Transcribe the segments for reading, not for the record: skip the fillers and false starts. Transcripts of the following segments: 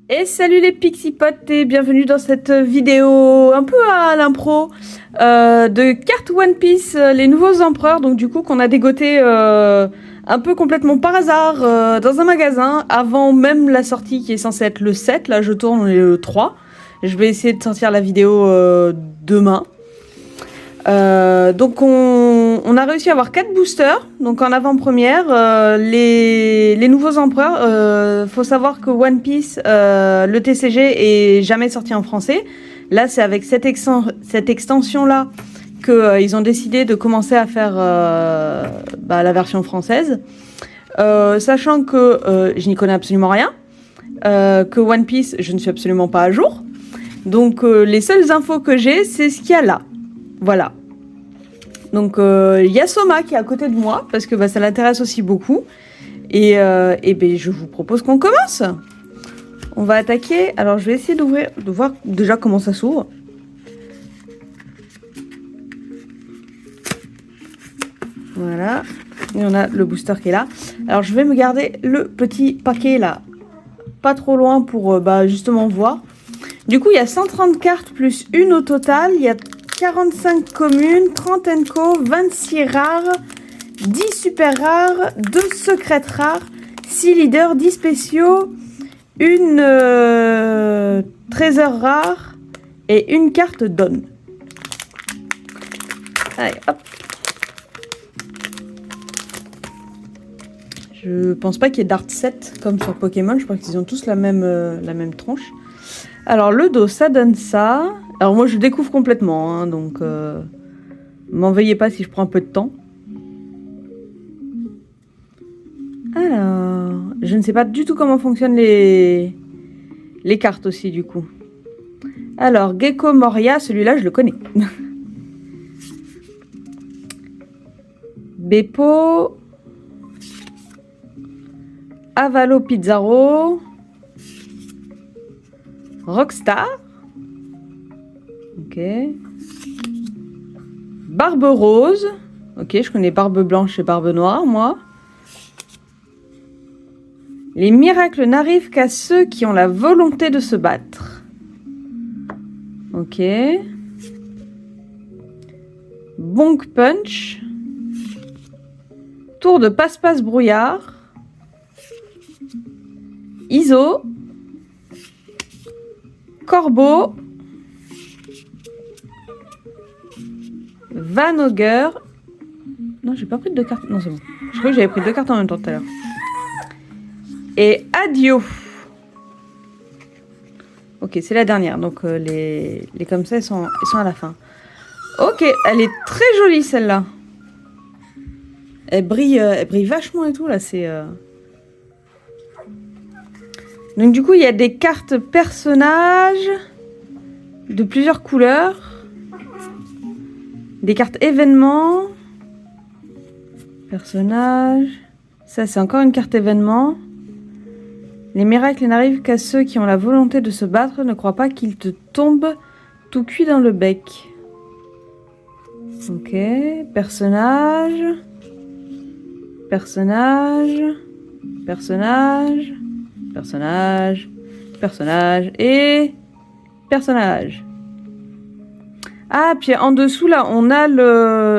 Et salut les Pixipotes et bienvenue dans cette vidéo un peu à l'impro de cartes One Piece, les nouveaux empereurs, donc du coup qu'on a dégoté un peu complètement par hasard dans un magasin avant même la sortie qui est censée être le 7, là je tourne le 3. Je vais essayer de sortir la vidéo demain. Donc on a réussi à avoir 4 boosters, donc en avant-première, les nouveaux empereurs. Faut savoir que One Piece, le TCG est jamais sorti en français. Là c'est avec cette extension là que ils ont décidé de commencer à faire la version française. Sachant que je n'y connais absolument rien, que One Piece je ne suis absolument pas à jour. Donc les seules infos que j'ai c'est ce qu'il y a là. Voilà. Donc il y a Soma qui est à côté de moi parce que ça l'intéresse aussi beaucoup. Et je vous propose qu'on commence. On va attaquer. Alors je vais essayer d'ouvrir, de voir déjà comment ça s'ouvre. Voilà. Et on a le booster qui est là. Alors je vais me garder le petit paquet là, pas trop loin pour justement voir. Du coup il y a 130 cartes plus une au total. Il y a 45 communes, 30 enco, 26 rares, 10 super rares, 2 secrètes rares, 6 leaders, 10 spéciaux, une trésor rare et une carte donne. Allez, hop. Je pense pas qu'il y ait d'art 7 comme sur Pokémon, je crois qu'ils ont tous la même tronche. Alors le dos, ça donne ça. Alors moi je découvre complètement, hein, donc m'en veuillez pas si je prends un peu de temps. Alors, je ne sais pas du tout comment fonctionnent les cartes aussi du coup. Alors, Gecko Moria, celui-là je le connais. Beppo. Avalo Pizarro. Rockstar. Ok. Barbe rose. Ok, je connais barbe blanche et barbe noire, moi. Les miracles n'arrivent qu'à ceux qui ont la volonté de se battre. Ok. Bonk Punch. Tour de passe-passe brouillard. Iso. Corbeau. Van Ogre. Non, j'ai pas pris de 2 cartes. Non, c'est bon. Je crois que j'avais pris 2 cartes en même temps tout à l'heure. Et Adio. Ok, c'est la dernière. Donc les comme ça, ils sont à la fin. Ok, elle est très jolie celle-là. Elle brille vachement et tout là. C'est. Donc du coup, il y a des cartes personnages de plusieurs couleurs. Des cartes événements. Personnages. Ça, c'est encore une carte événement. Les miracles n'arrivent qu'à ceux qui ont la volonté de se battre. Ne crois pas qu'ils te tombent tout cuit dans le bec. Ok. Personnage. Personnage. Personnage. Personnage. Personnage. Et... personnage. Ah, puis en dessous, là, on a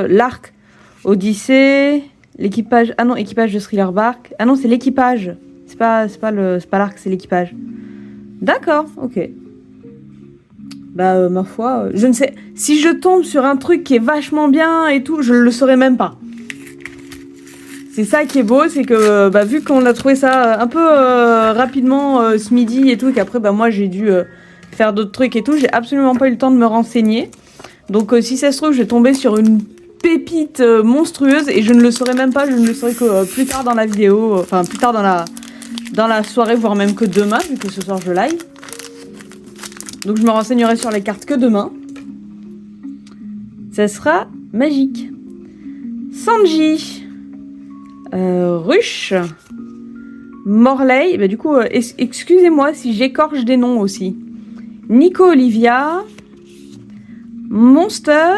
l'arc. Odyssée. L'équipage... Ah non, équipage de Thriller Bark. Ah non, c'est l'équipage. C'est pas l'arc, c'est l'équipage. D'accord, ok. Ma foi, je ne sais... Si je tombe sur un truc qui est vachement bien et tout, je le saurais même pas. C'est ça qui est beau, c'est que vu qu'on a trouvé ça un peu rapidement ce midi et tout, et qu'après moi j'ai dû faire d'autres trucs et tout, j'ai absolument pas eu le temps de me renseigner. Donc si ça se trouve, je vais tomber sur une pépite monstrueuse et je ne le saurais même pas, je ne le saurais que plus tard dans la vidéo, enfin plus tard dans la soirée, voire même que demain, vu que ce soir je live. Donc je me renseignerai sur les cartes que demain. Ça sera magique. Sanji. Ruche. Morley. Du coup, excusez-moi si j'écorche des noms aussi. Nico Olivia. Monster.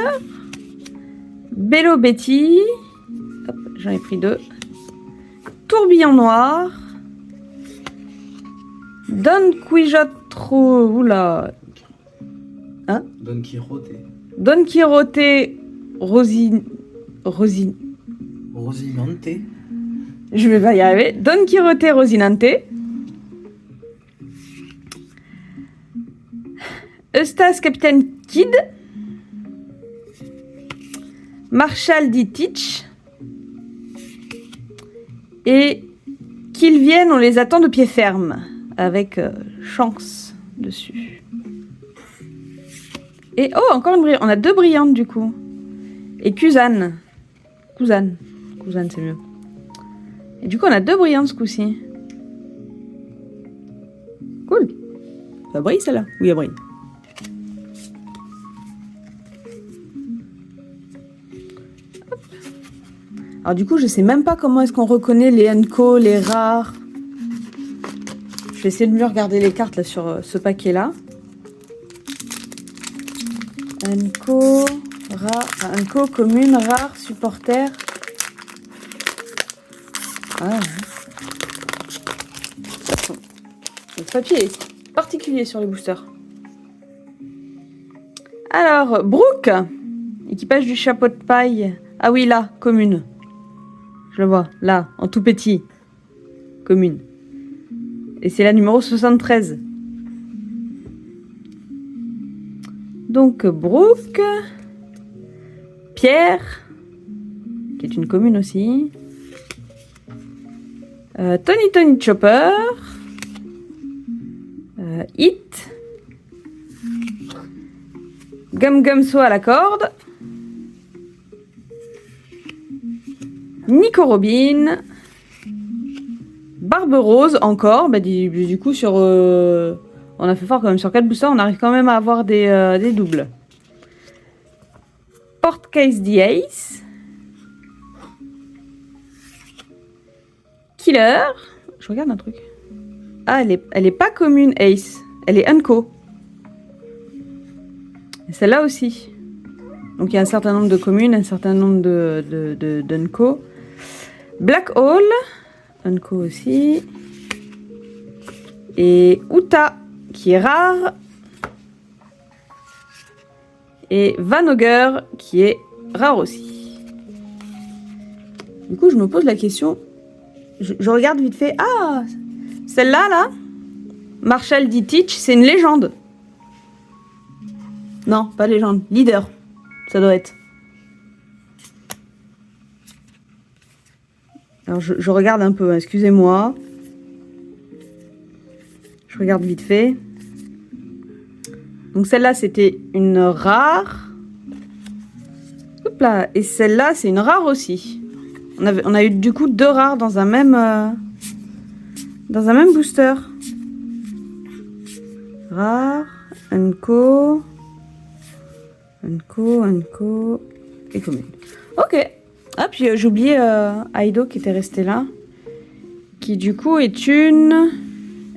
Bello Betty. Hop, j'en ai pris 2. Tourbillon noir. Don Quixote... Oula. Hein? Don Quixote. Don Quixote Rosinante. Je vais pas y arriver. Don Quixote Rosinante. Eustace Captain Kidd. Marshall D. Teach. Et qu'ils viennent, on les attend de pied ferme. Avec chance dessus. Et oh, encore une brillante. On a 2 brillantes du coup. Et Kuzan. Kuzan c'est mieux. Et du coup, on a 2 brillantes ce coup-ci. Cool. Ça brille celle-là? Oui, elle brille. Hop. Alors du coup, je sais même pas comment est-ce qu'on reconnaît les Enco, les rares. Je vais essayer de mieux regarder les cartes là sur ce paquet-là. Enco, rare, Enco, commune, rare, supporter. Ah. Le papier est particulier sur les boosters. Alors, Brooke, équipage du chapeau de paille. Ah oui, là, commune. Je le vois, là, en tout petit. Commune. Et c'est la numéro 73. Donc, Brooke. Pierre, qui est une commune aussi. Tony Chopper. Hit. Gum So à la corde. Nico Robin. Barbe Rose encore. Bah, du coup, sur, on a fait fort quand même. Sur 4 boosters, on arrive quand même à avoir des doubles. Portcase the Ace. Killer. Je regarde un truc. Ah, elle est pas commune, Ace. Elle est Unco. Et celle-là aussi. Donc il y a un certain nombre de communes, un certain nombre d'Unco. Black Hole. Unco aussi. Et Uta, qui est rare. Et Vanoger, qui est rare aussi. Du coup, je me pose la question. Je regarde vite fait. Ah, celle-là, là, Marshall D. Teach, c'est une légende. Non, pas légende. Leader. Ça doit être. Alors, je regarde un peu, excusez-moi. Je regarde vite fait. Donc, celle-là, c'était une rare. Hop là. Et celle-là, c'est une rare aussi. On a eu du coup 2 rares dans un même booster. Rare, Unco et commune. Ok. Ah, puis j'ai oublié Aido qui était resté là. Qui du coup est une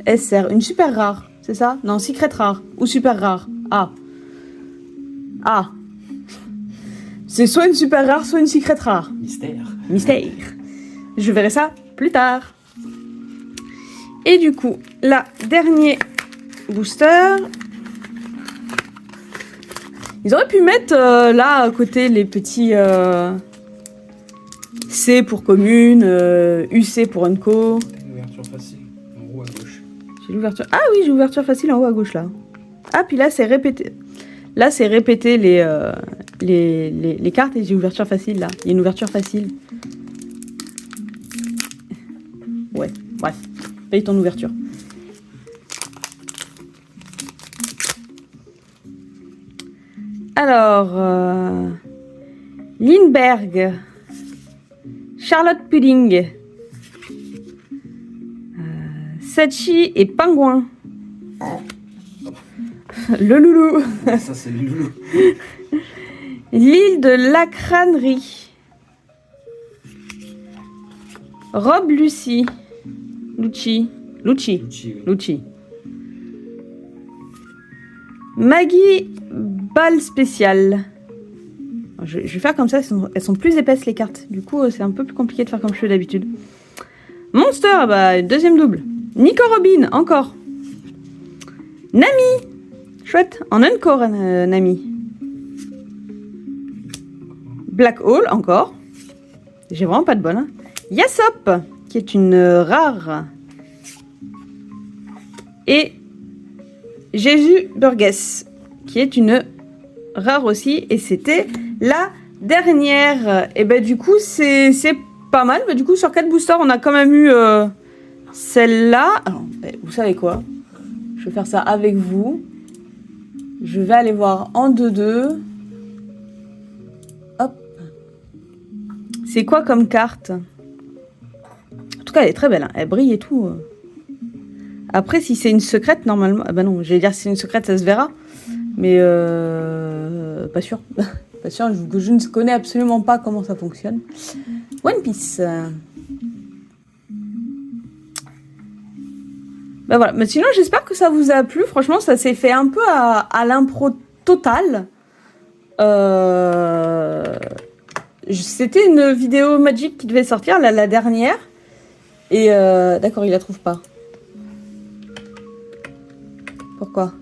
SR, une super rare. C'est ça? Non, secret rare ou super rare. Ah. Ah. C'est soit une super rare, soit une secret rare. Mystère. Je verrai ça plus tard. Et du coup, là, dernier booster. Ils auraient pu mettre là à côté les petits C pour commune, UC pour Unco. Ouverture facile, en haut à gauche. J'ai l'ouverture. Ah oui, j'ai ouverture facile en haut à gauche là. Ah, puis là, c'est répété. Là, c'est répéter les cartes et j'ai ouverture facile là. Il y a une ouverture facile. Ouais, bref. Paye ton ouverture. Alors, Lindbergh, Charlotte Pudding, Sachi et Pingouin. Le loulou. Ça, c'est le loulou. L'île de la crânerie. Rob Lucie. Lucci. Maggie Balle spéciale. Je vais faire comme ça, elles sont plus épaisses les cartes. Du coup, c'est un peu plus compliqué de faire comme je fais d'habitude. Monster, bah, deuxième double. Nico Robin, encore. Nami. Chouette. En encore, Nami. Black Hole, encore. J'ai vraiment pas de bol. Hein. Yasop, qui est une rare. Et Jésus Burgess, qui est une rare aussi. Et c'était la dernière. Et ben du coup, c'est pas mal. Mais du coup, sur 4 boosters, on a quand même eu celle-là. Alors, vous savez quoi? Je vais faire ça avec vous. Je vais aller voir en 2-2. Hop. C'est quoi comme carte? En tout cas, elle est très belle. Hein. Elle brille et tout. Après, si c'est une secrète, normalement... Ah bah non, j'allais dire si c'est une secrète, ça se verra. Mais pas sûr. Pas sûr, je ne connais absolument pas comment ça fonctionne. One Piece. Ben voilà. Mais sinon, j'espère que ça vous a plu. Franchement, ça s'est fait un peu à l'impro totale. C'était une vidéo Magic qui devait sortir, la dernière. Et d'accord, il la trouve pas. Pourquoi?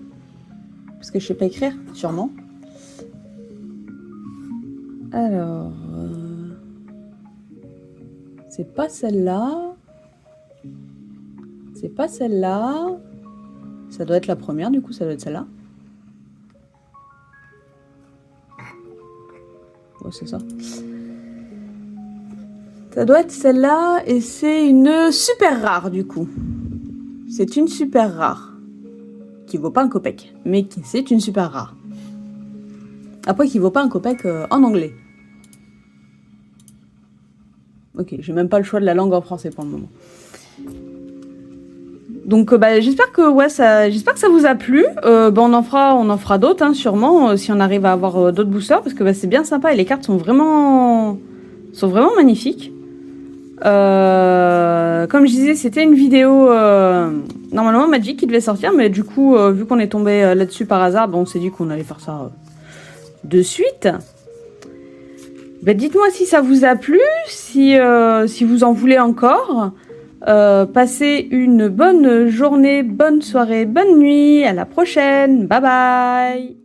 Parce que je sais pas écrire, sûrement. Alors... c'est pas celle-là. C'est pas celle-là. Ça doit être la première, du coup, ça doit être celle-là. Ouais, c'est ça. Ça doit être celle-là, et c'est une super rare, du coup. C'est une super rare. Qui vaut pas un copec, mais c'est une super rare. Après, qui vaut pas un copec en anglais. Ok, j'ai même pas le choix de la langue en français pour le moment. Donc j'espère que j'espère que ça vous a plu. On en fera d'autres hein, sûrement si on arrive à avoir d'autres boosters parce que c'est bien sympa et les cartes sont vraiment magnifiques. Comme je disais, c'était une vidéo normalement Magic qui devait sortir, mais du coup vu qu'on est tombé là-dessus par hasard, on s'est dit qu'on allait faire ça de suite. Dites-moi si ça vous a plu, si vous en voulez encore. Passez une bonne journée, bonne soirée, bonne nuit. À la prochaine. Bye bye.